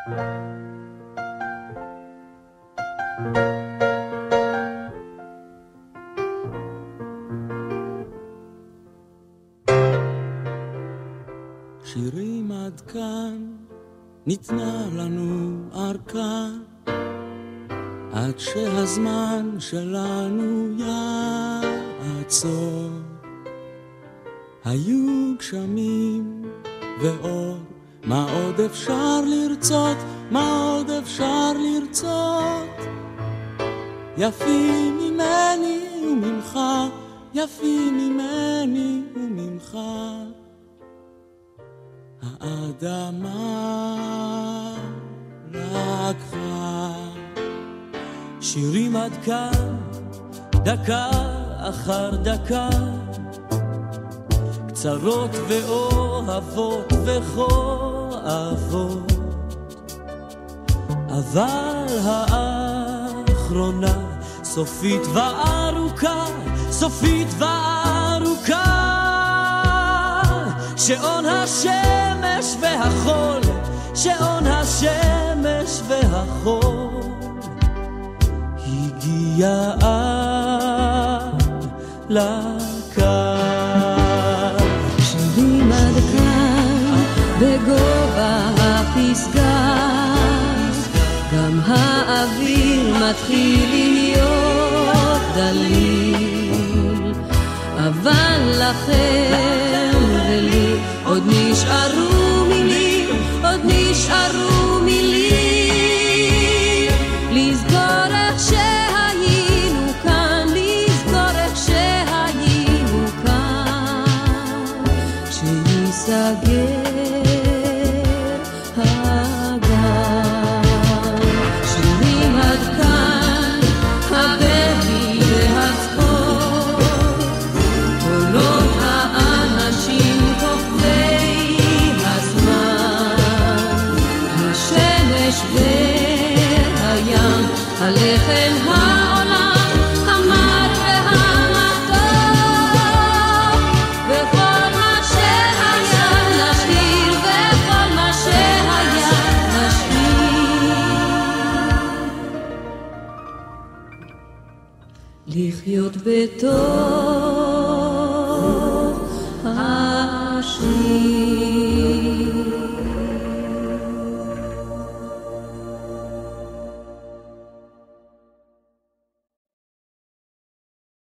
שירים עד כאן, ניתנה לנו ארכה, עד שהזמן שלנו יעצור. היו גשמים ואור, מה עוד אפשר לרצות, מה עוד אפשר לרצות? יפים ממני וממך, יפים ממני וממך, האדמה לקחה. שירים עד כאן, דקה אחר דקה, קצרות ואוהבות וכואבות, אבל האחרונה סופית וארוכה, סופית וארוכה. שעון השמש והחול, שעון השמש והחול, הגיע לקו. שרים עד כאן בגובה הפסגה, גם האוויר מתחיל להיות דליל, אבל לכם ולי עוד נשארו מילים, עוד נשארו מילים, לזכור איך שהיינו כאן, לזכור איך שהיינו כאן, שיסגר הגן. שירים עד כאן, הבכי והצחוק, קולות האנשים כוכבי הזמן, השמש והים, הלחם העולם, המר והמתוק, וכל מה שהיה נשאיר, וכל מה שהיה נשאיר. לחיות בטוב